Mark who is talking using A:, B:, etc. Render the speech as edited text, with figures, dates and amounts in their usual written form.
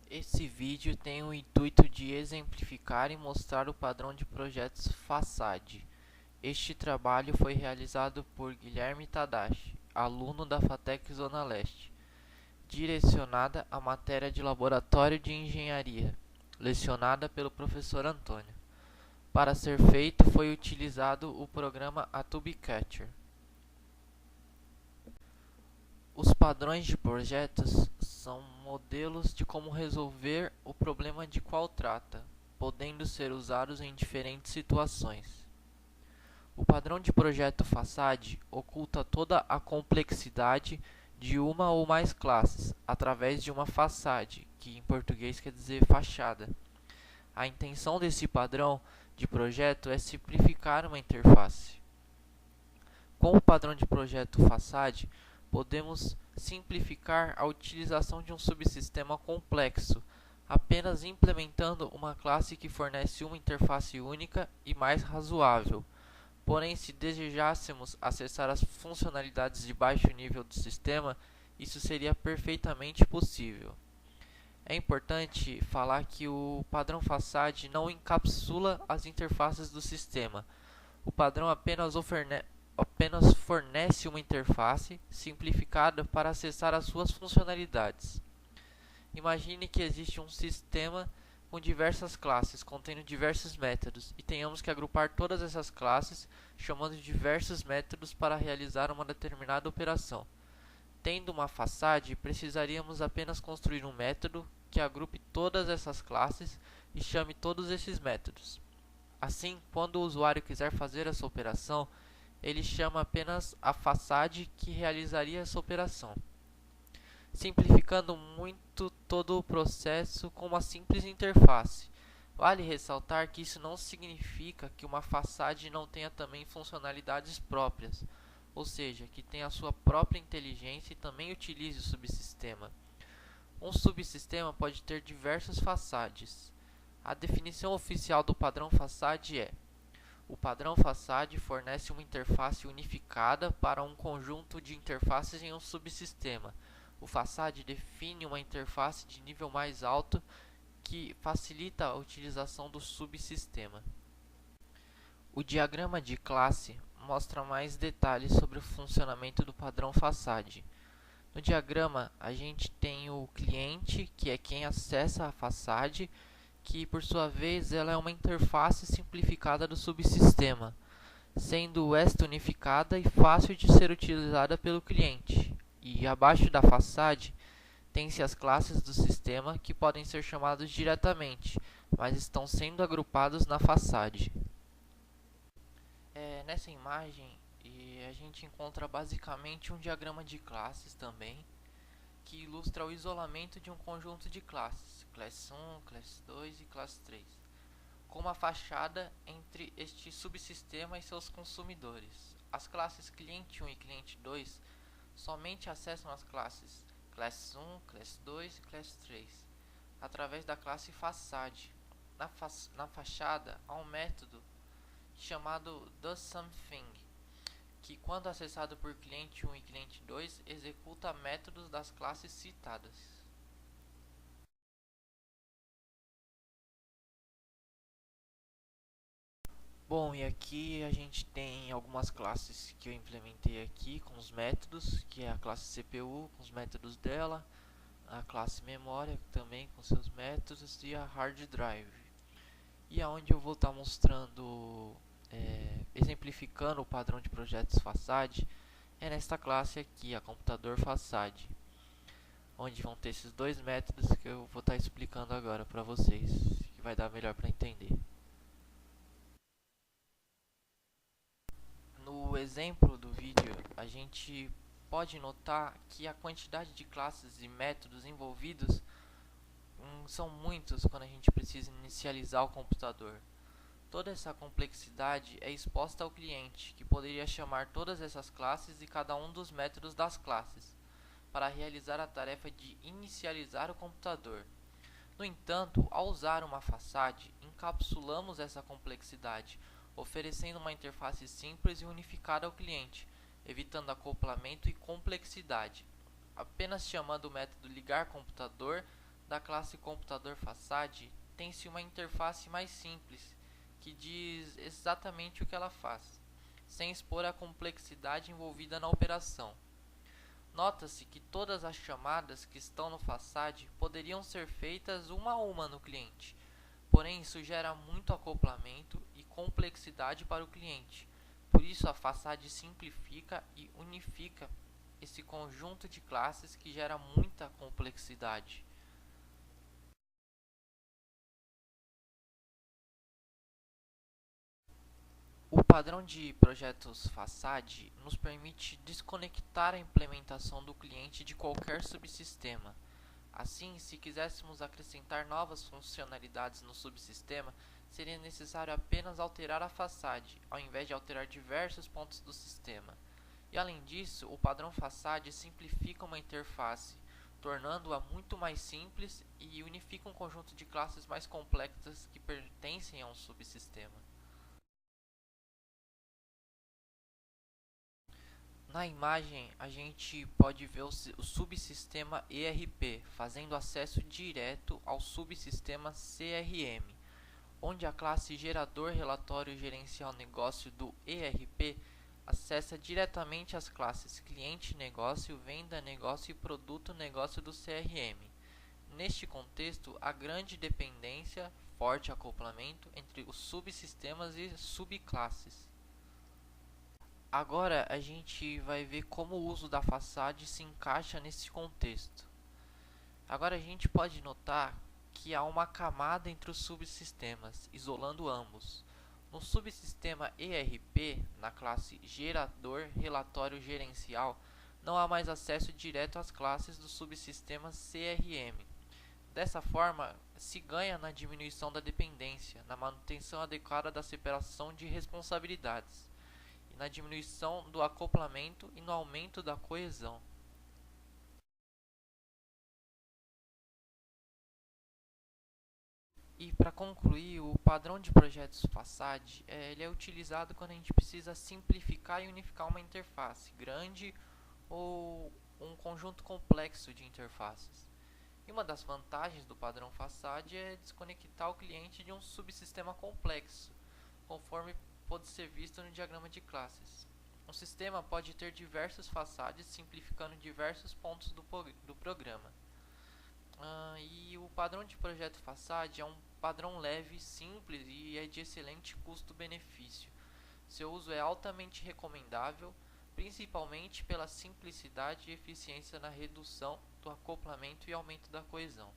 A: Esse vídeo tem o intuito de exemplificar e mostrar o padrão de projetos Façade. Este trabalho foi realizado por Guilherme Tadashi, aluno da FATEC Zona Leste, direcionada à matéria de Laboratório de Engenharia, lecionada pelo professor Antônio. Para ser feito, foi utilizado o programa Atube Catcher. Os padrões de projetos são modelos de como resolver o problema de qual trata, podendo ser usados em diferentes situações. O padrão de projeto Façade oculta toda a complexidade de uma ou mais classes através de uma façade, que em português quer dizer fachada. A intenção desse padrão de projeto é simplificar uma interface. Com o padrão de projeto Façade, podemos simplificar a utilização de um subsistema complexo, apenas implementando uma classe que fornece uma interface única e mais razoável. Porém, se desejássemos acessar as funcionalidades de baixo nível do sistema, isso seria perfeitamente possível. É importante falar que o padrão Façade não encapsula as interfaces do sistema. O padrão apenas fornece uma interface simplificada para acessar as suas funcionalidades. Imagine que existe um sistema com diversas classes, contendo diversos métodos, e tenhamos que agrupar todas essas classes, chamando de diversos métodos para realizar uma determinada operação. Tendo uma façade, precisaríamos apenas construir um método que agrupe todas essas classes e chame todos esses métodos. Assim, quando o usuário quiser fazer essa operação, ele chama apenas a façade que realizaria essa operação, simplificando muito todo o processo com uma simples interface. Vale ressaltar que isso não significa que uma façade não tenha também funcionalidades próprias, ou seja, que tenha a sua própria inteligência e também utilize o subsistema. Um subsistema pode ter diversas façades. A definição oficial do padrão façade é: o padrão Façade fornece uma interface unificada para um conjunto de interfaces em um subsistema. O Façade define uma interface de nível mais alto que facilita a utilização do subsistema. O diagrama de classe mostra mais detalhes sobre o funcionamento do padrão Façade. No diagrama, a gente tem o cliente, que é quem acessa a façade, que por sua vez ela é uma interface simplificada do subsistema, sendo esta unificada e fácil de ser utilizada pelo cliente. E abaixo da façade tem-se as classes do sistema que podem ser chamadas diretamente, mas estão sendo agrupados na façade. Nessa imagem a gente encontra basicamente um diagrama de classes também, que ilustra o isolamento de um conjunto de classes, classe 1, classe 2 e classe 3, com uma fachada entre este subsistema e seus consumidores. As classes cliente 1 e cliente 2 somente acessam as classes classe 1, classe 2 e classe 3 através da classe façade. Na fachada há um método chamado doSomething, que quando acessado por cliente 1 e cliente 2 executa métodos das classes citadas. Bom, e aqui a gente tem algumas classes que eu implementei aqui com os métodos, que é a classe CPU com os métodos dela, a classe memória também com seus métodos e a hard drive. E aonde eu vou estar mostrando, exemplificando o padrão de projetos Façade, é nesta classe aqui, a computador Façade, onde vão ter esses dois métodos que eu vou estar explicando agora para vocês, que vai dar melhor para entender. No exemplo do vídeo, a gente pode notar que a quantidade de classes e métodos envolvidos são muitos quando a gente precisa inicializar o computador. Toda essa complexidade é exposta ao cliente, que poderia chamar todas essas classes e cada um dos métodos das classes, para realizar a tarefa de inicializar o computador. No entanto, ao usar uma façade, encapsulamos essa complexidade, oferecendo uma interface simples e unificada ao cliente, evitando acoplamento e complexidade. Apenas chamando o método ligar computador, da classe computador Facade tem-se uma interface mais simples, que diz exatamente o que ela faz, sem expor a complexidade envolvida na operação. Nota-se que todas as chamadas que estão no Facade poderiam ser feitas uma a uma no cliente, porém isso gera muito acoplamento e complexidade para o cliente. Por isso a Facade simplifica e unifica esse conjunto de classes que gera muita complexidade. O padrão de projetos Facade nos permite desconectar a implementação do cliente de qualquer subsistema. Assim, se quiséssemos acrescentar novas funcionalidades no subsistema, seria necessário apenas alterar a Facade, ao invés de alterar diversos pontos do sistema. E além disso, o padrão Facade simplifica uma interface, tornando-a muito mais simples e unifica um conjunto de classes mais complexas que pertencem a um subsistema. Na imagem, a gente pode ver o subsistema ERP fazendo acesso direto ao subsistema CRM, onde a classe gerador relatório gerencial negócio do ERP acessa diretamente as classes cliente negócio, venda negócio e produto negócio do CRM. Neste contexto, há grande dependência, forte acoplamento entre os subsistemas e subclasses. Agora a gente vai ver como o uso da Facade se encaixa nesse contexto. Agora a gente pode notar que há uma camada entre os subsistemas, isolando ambos. No subsistema ERP, na classe Gerador Relatório Gerencial, não há mais acesso direto às classes do subsistema CRM. Dessa forma, se ganha na diminuição da dependência, na manutenção adequada da separação de responsabilidades, e na diminuição do acoplamento e no aumento da coesão. E para concluir, o padrão de projetos Facade ele é utilizado quando a gente precisa simplificar e unificar uma interface grande ou um conjunto complexo de interfaces. E uma das vantagens do padrão Facade é desconectar o cliente de um subsistema complexo, conforme pode ser visto no diagrama de classes. Um sistema pode ter diversos Facades, simplificando diversos pontos do programa. E o padrão de projeto Facade é um padrão leve, simples e é de excelente custo-benefício. Seu uso é altamente recomendável, principalmente pela simplicidade e eficiência na redução do acoplamento e aumento da coesão.